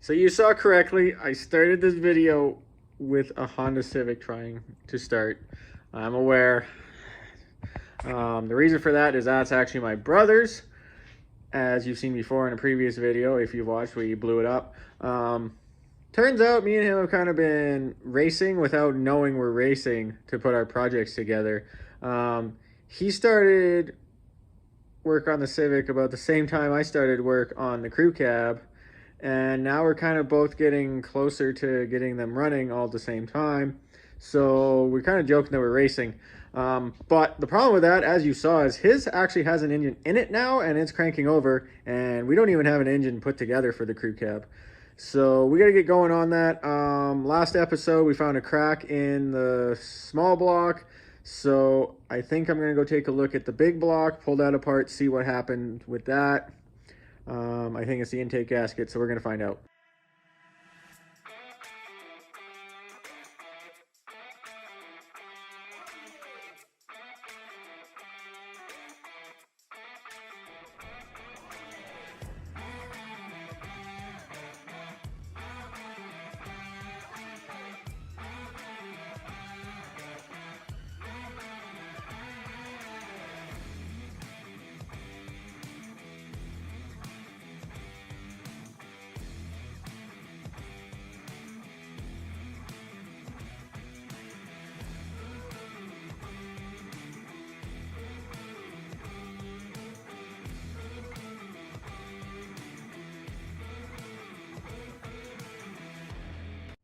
So you saw correctly, I started this video with a Honda Civic trying to start. I'm aware. The reason for that is that's actually my brother's, as you've seen before in a previous video, if you've watched where you blew it up. Turns out me and him have kind of been racing without knowing we're racing to put our projects together. He started work on the Civic about the same time I started work on the crew cab. And now we're kind of both getting closer to getting them running all at the same time. So we're kind of joking that we're racing. But the problem with that, as you saw, is his actually has an engine in it now and it's cranking over. And we don't even have an engine put together for the crew cab. So we got to get going on that. Last episode, we found a crack in the small block. So I think I'm going to go take a look at the big block, pull that apart, see what happened with that. I think it's the intake gasket, so we're going to find out.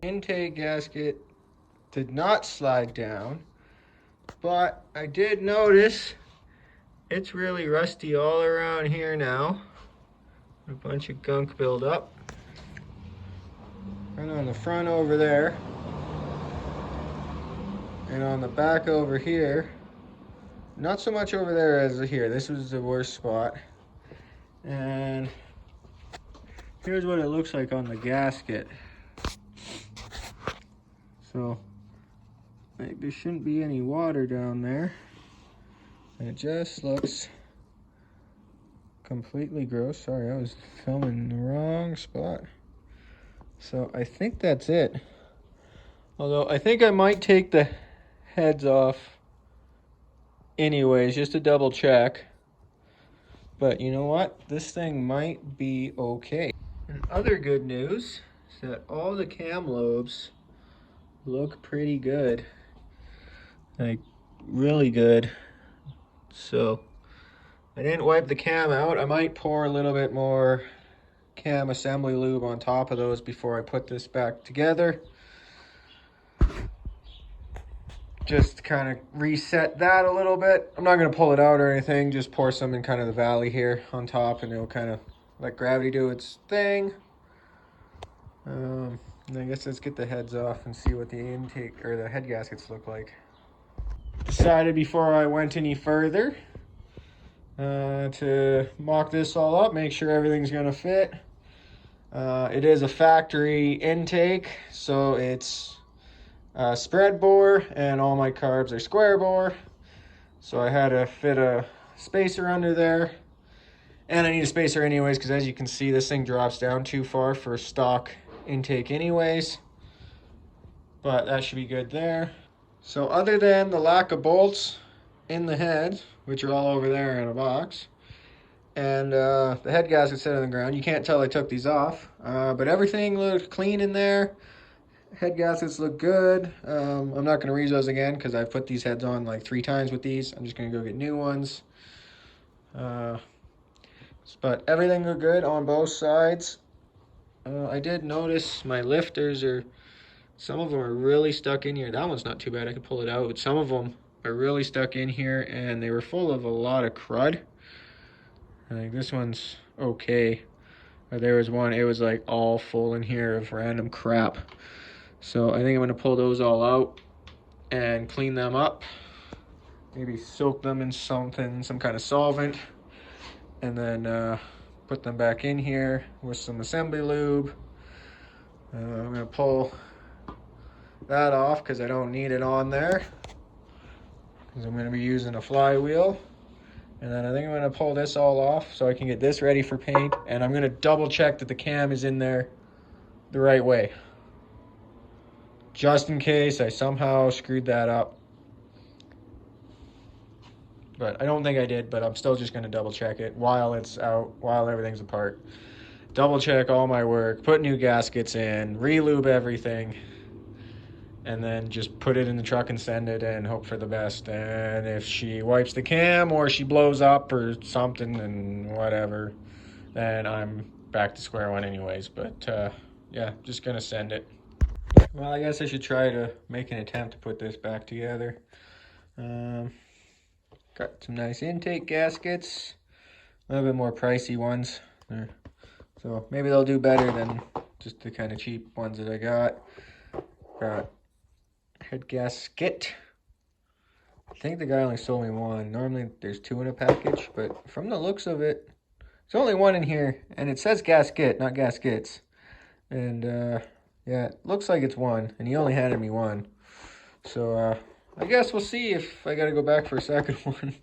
Intake gasket did not slide down, but I did notice it's really rusty all around here now. A bunch of gunk buildup. And on the front over there, and on the back over here. Not so much over there as here. This was the worst spot. And here's what it looks like on the gasket. So, like, there shouldn't be any water down there. And it just looks completely gross. Sorry, I was filming the wrong spot. So I think that's it. Although I think I might take the heads off anyways, just to double check. But you know what? This thing might be okay. And other good news is that all the cam lobes look pretty good, like really good. So I didn't wipe the cam out. I might pour a little bit more cam assembly lube on top of those before I put this back together, just to kind of reset that a little bit. I'm not going to pull it out or anything, just pour some in kind of the valley here on top, and it'll kind of let gravity do its thing. And I guess let's get the heads off and see what the intake or the head gaskets look like. Decided before I went any further to mock this all up, make sure everything's gonna fit. It is a factory intake, so it's spread bore, and all my carbs are square bore. So I had to fit a spacer under there, and I need a spacer anyways, because as you can see, this thing drops down too far for stock intake anyways, but that should be good there. So other than the lack of bolts in the head, which are all over there in a box, and the head gasket set on the ground, you can't tell I took these off, but everything looked clean in there. Head gaskets look good. I'm not going to reuse those again because I've put these heads on like 3 times with these. I'm just going to go get new ones. But everything looked good on both sides. I did notice my lifters some of them are really stuck in here. That one's not too bad, I could pull it out. But some of them are really stuck in here, and they were full of a lot of crud. I think this one's okay. But there was one, it was like all full in here of random crap. So I think I'm gonna pull those all out and clean them up. Maybe soak them in something, some kind of solvent, and then put them back in here with some assembly lube. I'm gonna pull that off because I don't need it on there, because I'm gonna be using a flywheel. And then I think I'm gonna pull this all off so I can get this ready for paint. And I'm gonna double check that the cam is in there the right way, just in case I somehow screwed that up. But I don't think I did, but I'm still just going to double check it while it's out, while everything's apart. Double check all my work, put new gaskets in, re-lube everything, and then just put it in the truck and send it and hope for the best. And if she wipes the cam or she blows up or something and whatever, then I'm back to square one anyways. But yeah, just going to send it. Well, I guess I should try to make an attempt to put this back together. Got some nice intake gaskets, a little bit more pricey ones. So maybe they'll do better than just the kind of cheap ones that I got. Got head gasket. I think the guy only sold me one. Normally there's two in a package, but from the looks of it, there's only one in here, and it says gasket, not gaskets. And yeah, it looks like it's one, and he only handed me one. So I guess we'll see if I gotta go back for a second one.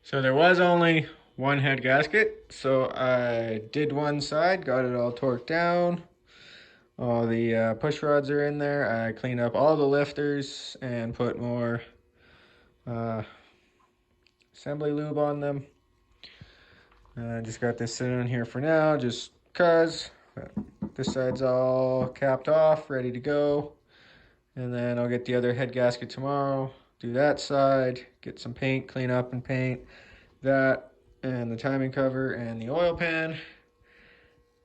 So there was only one head gasket, so I did one side, got it all torqued down. All the push rods are in there. I cleaned up all the lifters and put more assembly lube on them. I just got this sitting on here for now, just cause. This side's all capped off, ready to go. And then I'll get the other head gasket tomorrow, do that side, get some paint, clean up and paint that, and the timing cover and the oil pan.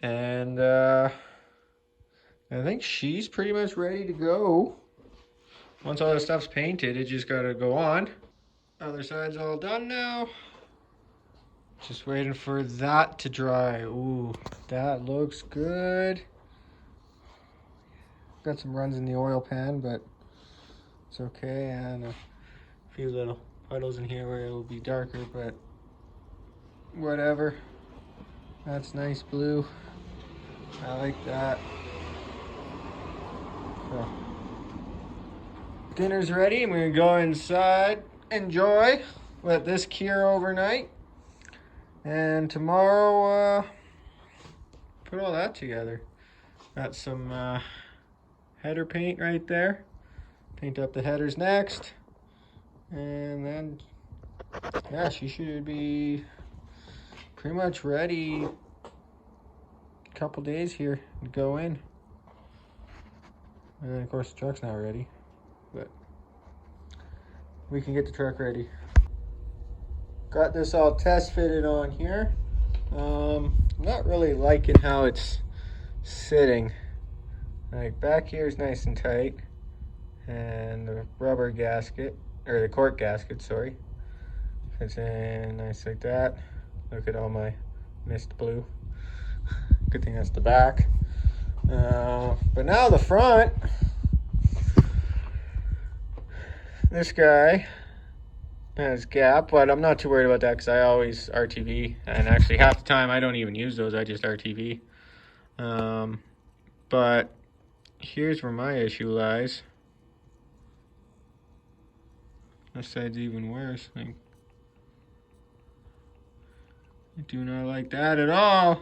And I think she's pretty much ready to go. Once all this stuff's painted, it just gotta go on. Other side's all done now. Just waiting for that to dry. Ooh, that looks good. Got some runs in the oil pan, but it's okay. And a few little puddles in here where it will be darker, but whatever. That's nice blue. I like that. So, dinner's ready. I'm gonna go inside, enjoy, let this cure overnight, and tomorrow put all that together. Got some header paint right there. Paint up the headers next, and then yeah, she should be pretty much ready. A couple days here to go in. And then of course the truck's not ready, but we can get the truck ready. Got this all test fitted on here. I'm not really liking how it's sitting. Like back here is nice and tight, and the rubber gasket, or the cork gasket, sorry, fits in nice like that. Look at all my mist blue. Good thing that's the back. But now the front, this guy has gap, but I'm not too worried about that because I always RTV, and actually half the time I don't even use those, I just RTV. But here's where my issue lies. This side's even worse. Like, I do not like that at all.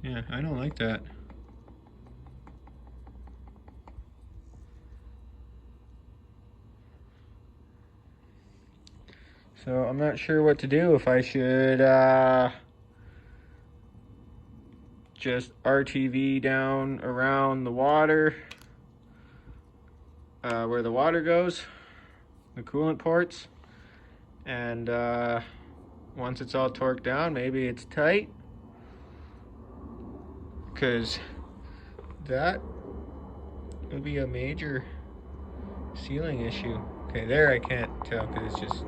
Yeah, I don't like that. So I'm not sure what to do, if I should just RTV down around the water, where the water goes, the coolant ports, and once it's all torqued down, maybe it's tight, because that would be a major sealing issue. Okay, there I can't tell because it's just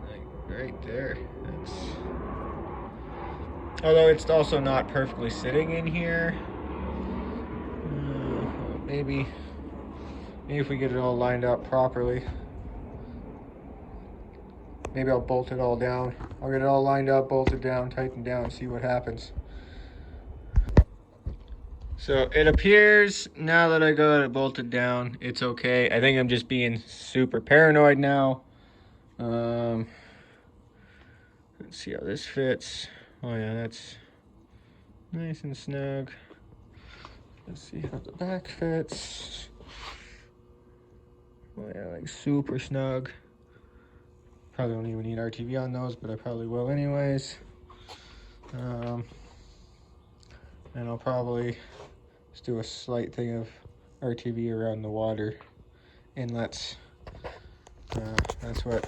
like right there. That's, although it's also not perfectly sitting in here. Maybe if we get it all lined up properly, maybe I'll bolt it all down. I'll get it all lined up, bolted down, tightened down, see what happens. So it appears now that I got it bolted down, it's okay. I think I'm just being super paranoid now. Let's see how this fits. Oh yeah, that's nice and snug. Let's see how the back fits. Oh yeah, like super snug. Probably don't even need RTV on those, but I probably will anyways. And I'll probably just do a slight thing of RTV around the water inlets. That's what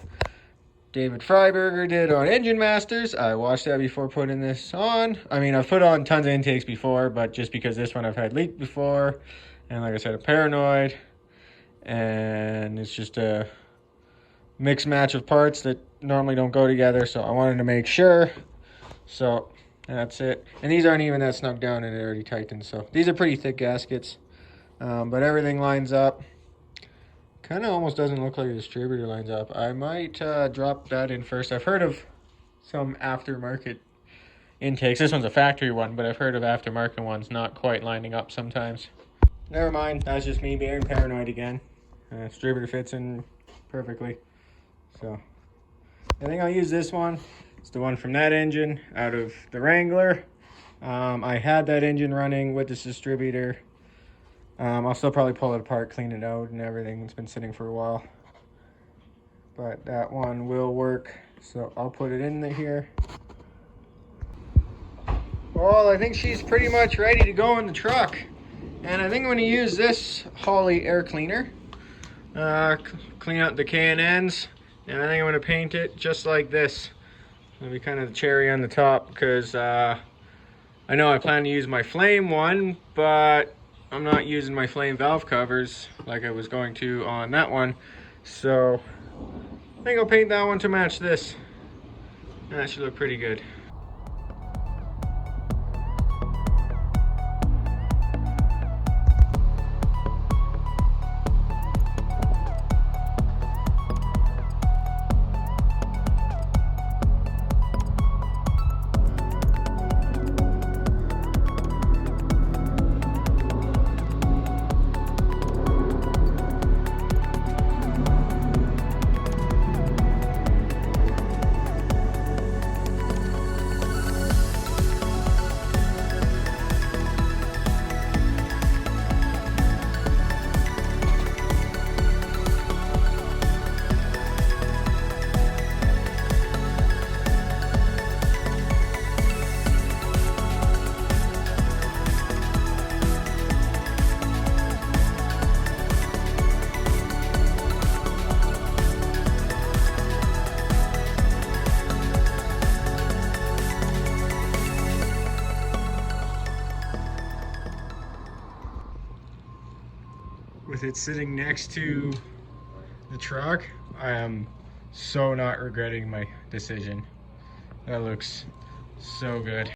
David Freiberger did on Engine Masters. I watched that before putting this on. I mean, I've put on tons of intakes before, but just because this one I've had leaked before, and like I said, I'm paranoid, and it's just a mixed match of parts that normally don't go together, so I wanted to make sure. So that's it. And these aren't even that snug down, and they're already tightened. So these are pretty thick gaskets, but everything lines up. Kind of almost doesn't look like a distributor lines up. I might drop that in first. I've heard of some aftermarket intakes. This one's a factory one, but I've heard of aftermarket ones not quite lining up sometimes. Never mind. That's just me being paranoid again. Distributor fits in perfectly. So I think I'll use this one. It's the one from that engine out of the Wrangler. I had that engine running with this distributor. I'll still probably pull it apart, clean it out and everything. It's been sitting for a while. But that one will work. So I'll put it in here. Well, I think she's pretty much ready to go in the truck. And I think I'm going to use this Holley air cleaner. Clean out the K&Ns. And I think I'm going to paint it just like this. It'll be kind of the cherry on the top because I know I plan to use my flame one, but I'm not using my flame valve covers like I was going to on that one. So I think I'll paint that one to match this. And that should look pretty good. With it sitting next to the truck, I am so not regretting my decision. That looks so good.